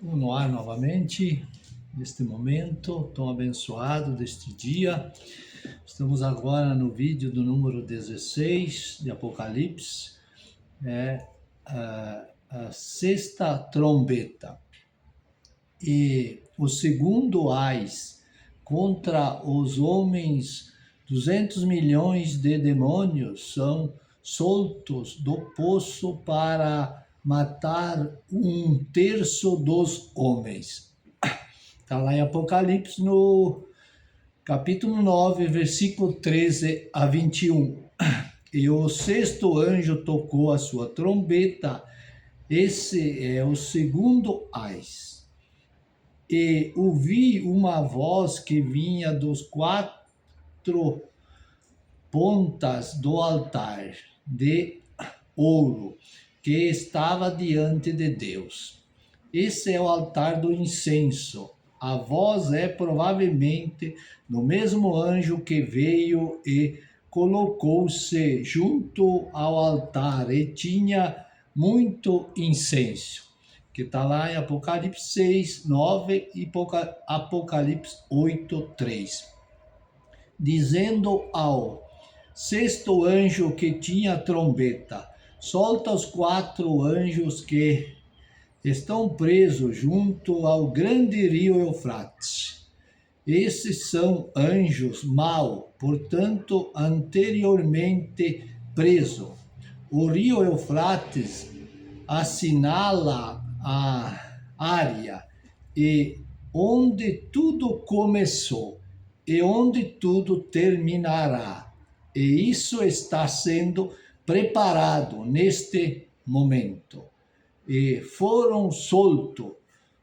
Estamos no ar novamente, neste momento tão abençoado deste dia. Estamos agora no vídeo do número 16 de Apocalipse, a sexta trombeta. E o segundo ais contra os homens, 200 milhões de demônios são soltos do poço para matar 1/3 dos homens. Está lá em Apocalipse, no capítulo 9, versículo 13 a 21. E o sexto anjo tocou a sua trombeta. Esse é o segundo ais. E ouvi uma voz que vinha dos 4 pontas do altar de ouro que estava diante de Deus. Esse é o altar do incenso. A voz é provavelmente do mesmo anjo que veio e colocou-se junto ao altar e tinha muito incenso, que está lá em Apocalipse 6, 9 e Apocalipse 8, 3. Dizendo ao sexto anjo que tinha a trombeta: solta os 4 anjos que estão presos junto ao grande rio Eufrates. Esses são anjos maus, portanto, anteriormente presos. O rio Eufrates assinala a área e onde tudo começou e onde tudo terminará. E isso está sendo preparado neste momento. E foram soltos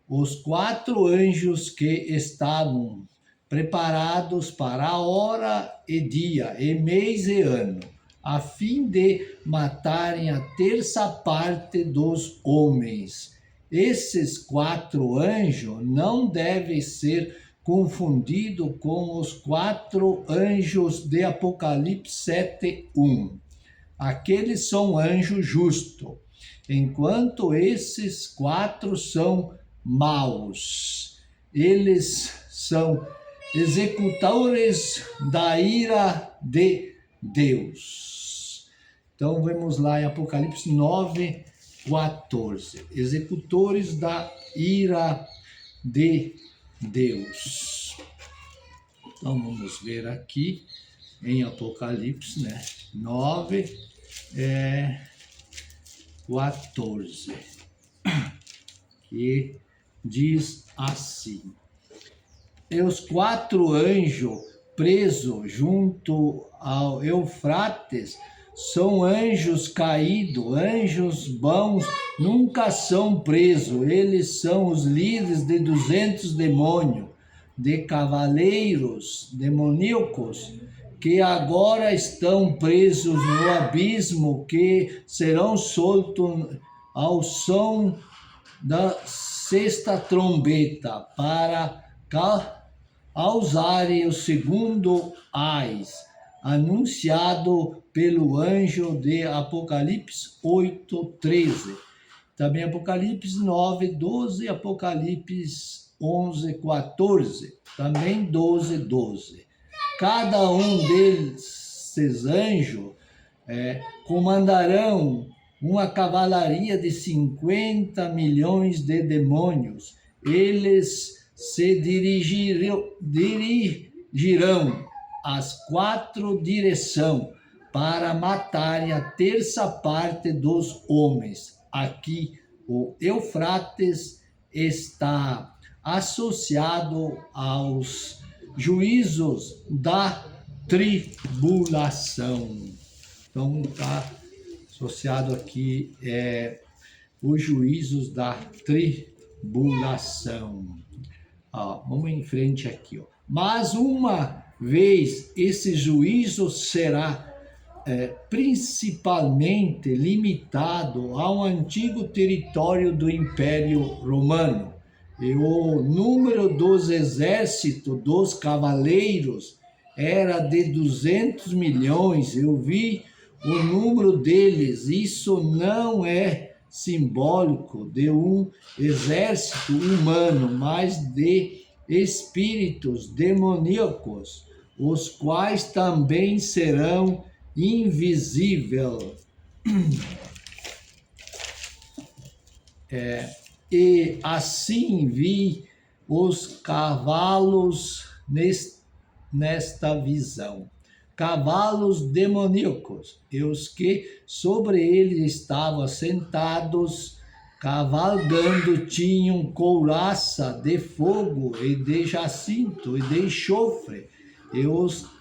os 4 anjos que estavam preparados para a hora e dia, e mês e ano, a fim de matarem a 1/3 parte dos homens. Esses 4 anjos não devem ser confundidos com os 4 anjos de Apocalipse 7:1. Aqueles são anjos justos, enquanto esses 4 são maus. Eles são executores da ira de Deus. Então vamos lá em Apocalipse 9, 14. Executores da ira de Deus. Então vamos ver aqui em Apocalipse, 9, 14, que diz assim: e os 4 anjos presos junto ao Eufrates são anjos caídos. Anjos bons nunca são presos. Eles são os líderes de 200 demônios, de cavaleiros demoníacos, que agora estão presos no abismo, que serão soltos ao som da sexta trombeta para causarem o segundo ais, anunciado pelo anjo de Apocalipse 8, 13. Também Apocalipse 9, 12, Apocalipse 11, 14, também 12, 12. Cada um desses anjos comandarão uma cavalaria de 50 milhões de demônios. Eles se dirigirão às 4 direções para matarem a 1/3 parte dos homens. Aqui o Eufrates está associado aos juízos da tribulação. Então está associado aqui os juízos da tribulação. Vamos em frente aqui. Mas uma vez esse juízo será principalmente limitado ao antigo território do Império Romano. E o número dos exércitos dos cavaleiros era de 200 milhões. Eu vi o número deles. Isso não é simbólico de um exército humano, mas de espíritos demoníacos, os quais também serão invisíveis. E assim vi os cavalos nesta visão. Cavalos demoníacos, e os que sobre eles estavam sentados, cavalgando, tinham couraça de fogo e de jacinto e de enxofre,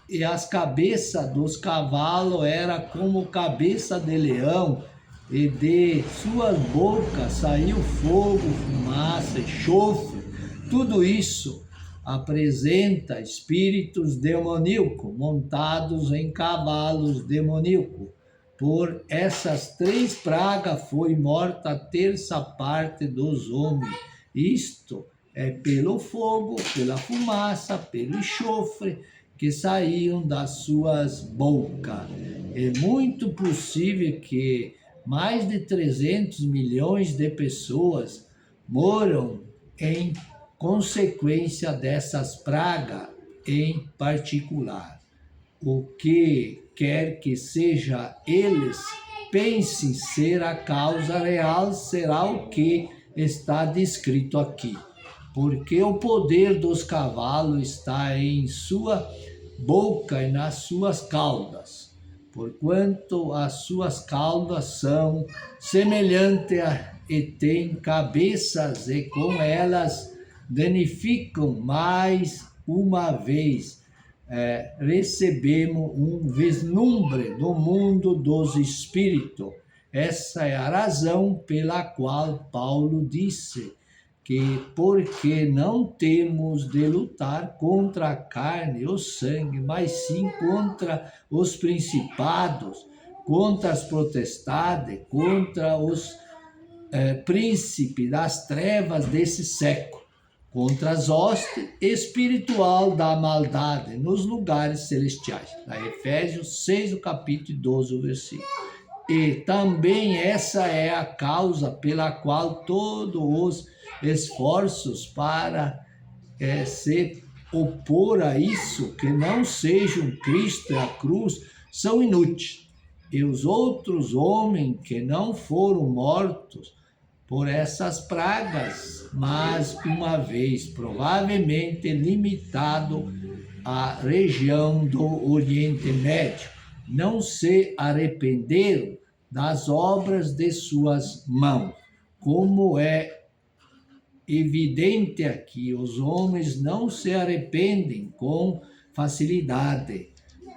e as cabeças dos cavalos eram como cabeça de leão, e de suas bocas saiu fogo, fumaça, enxofre. Tudo isso apresenta espíritos demoníacos montados em cavalos demoníacos. Por essas 3 pragas foi morta a terça parte dos homens. Isto é pelo fogo, pela fumaça, pelo enxofre que saíam das suas bocas. É muito possível que mais de 300 milhões de pessoas moram em consequência dessas pragas em particular. O que quer que seja eles pensem ser a causa real, será o que está descrito aqui. Porque o poder dos cavalos está em sua boca e nas suas caudas, porquanto as suas caudas são semelhantes e têm cabeças, e com elas danificam. Mais uma vez recebemos um vislumbre do mundo dos espíritos. Essa é a razão pela qual Paulo disse que porque não temos de lutar contra a carne ou sangue, mas sim contra os principados, contra as potestades, contra os príncipes das trevas desse século, contra as hostes espiritual da maldade nos lugares celestiais. Na Efésios 6, o capítulo 12, o versículo. E também essa é a causa pela qual todos os esforços para se opor a isso, que não sejam Cristo e a cruz, são inúteis. E os outros homens que não foram mortos por essas pragas, mas uma vez provavelmente limitado à região do Oriente Médio, não se arrependeram das obras de suas mãos. Como é evidente aqui, os homens não se arrependem com facilidade,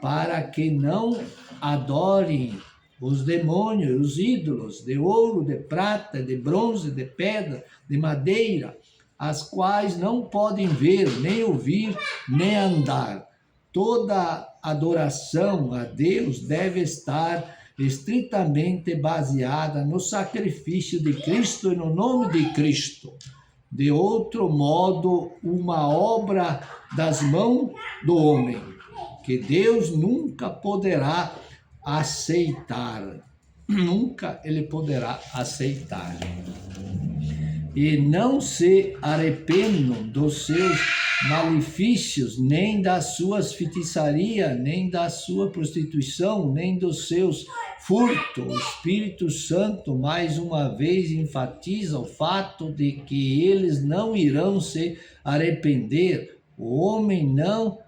para que não adorem os demônios, os ídolos de ouro, de prata, de bronze, de pedra, de madeira, as quais não podem ver, nem ouvir, nem andar. Toda adoração a Deus deve estar estritamente baseada no sacrifício de Cristo e no nome de Cristo. De outro modo, uma obra das mãos do homem, que Deus nunca poderá aceitar. Nunca ele poderá aceitar. E não se arrependam dos seus malefícios, nem das suas feitiçarias, nem da sua prostituição, nem dos seus furtos. O Espírito Santo, mais uma vez, enfatiza o fato de que eles não irão se arrepender. O homem não,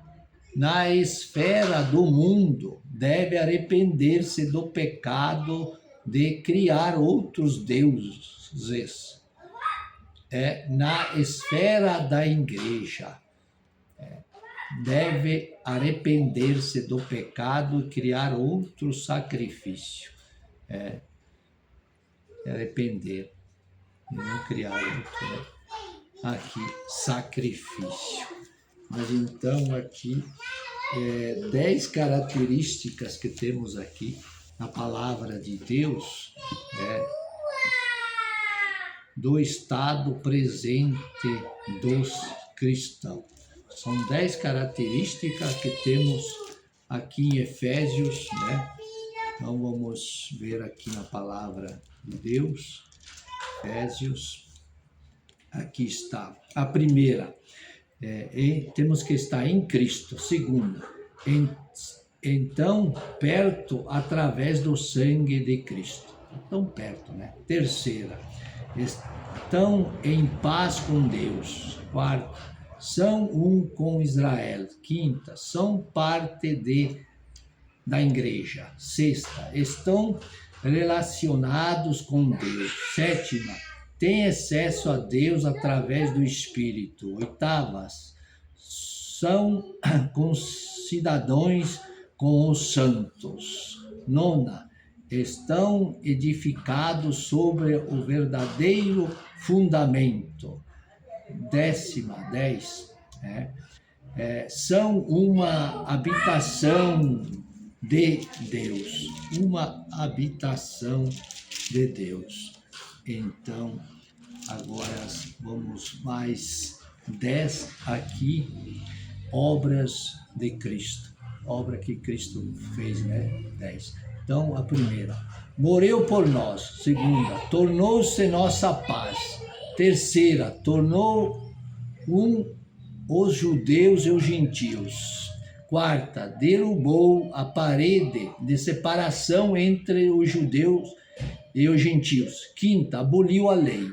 na esfera do mundo, deve arrepender-se do pecado de criar outros deuses. Na esfera da igreja, deve arrepender-se do pecado e criar outro sacrifício. Arrepender e não criar outro, aqui, sacrifício. Mas então aqui, 10 características que temos aqui na palavra de Deus, do estado presente dos cristãos. São 10 características que temos aqui em Efésios, né? Então vamos ver aqui na palavra de Deus, Efésios, aqui está. A primeira, temos que estar em Cristo. Segunda, então perto através do sangue de Cristo. Tão perto, né? Terceira, estão em paz com Deus. Quarta, são um com Israel. Quinta, são parte da igreja. Sexta, estão relacionados com Deus. Sétima, têm acesso a Deus através do Espírito. Oitavas, são concidadãos com os santos. Nona, estão edificados sobre o verdadeiro fundamento. Décima, 10, são uma habitação de Deus. Uma habitação de Deus. Então, agora vamos mais 10 aqui, obras de Cristo. Obra que Cristo fez, né? 10. Então, a primeira, morreu por nós. Segunda, tornou-se nossa paz. Terceira, tornou os judeus e os gentios. Quarta, derrubou a parede de separação entre os judeus e os gentios. Quinta, aboliu a lei.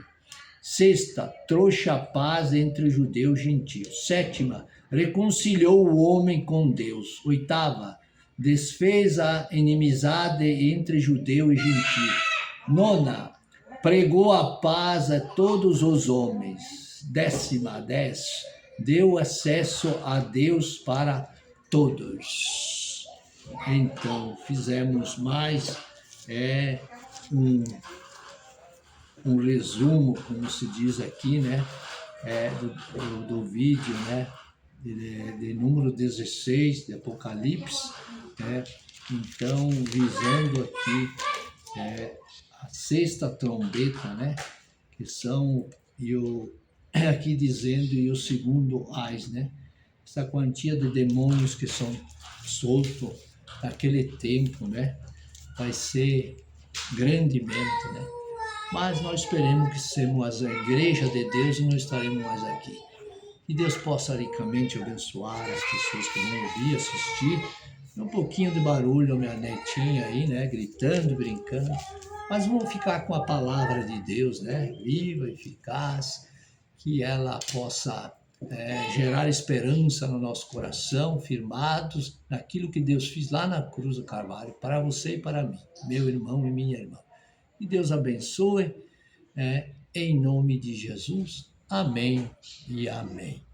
Sexta, trouxe a paz entre os judeus e gentios. Sétima, reconciliou o homem com Deus. Oitava, desfez a inimizade entre judeu e gentio. Nona, pregou a paz a todos os homens. Décima, 10, deu acesso a Deus para todos. Então, fizemos mais um resumo, como se diz aqui, né, do vídeo, né, de número 16 de Apocalipse, né. Então, visando aqui a sexta trombeta, né, que são, aqui dizendo, e o segundo ais, né, essa quantia de demônios que são soltos naquele tempo, né, vai ser grandemente, né. Mas nós esperemos que sejamos a igreja de Deus e não estaremos mais aqui. Que Deus possa ricamente abençoar as pessoas que vão ouvir, assistir. Um pouquinho de barulho, minha netinha aí, né, gritando, brincando. Mas vamos ficar com a palavra de Deus, né, viva, eficaz, que ela possa gerar esperança no nosso coração, firmados naquilo que Deus fez lá na cruz do Calvário, para você e para mim, meu irmão e minha irmã. Que Deus abençoe, em nome de Jesus. Amém e amém.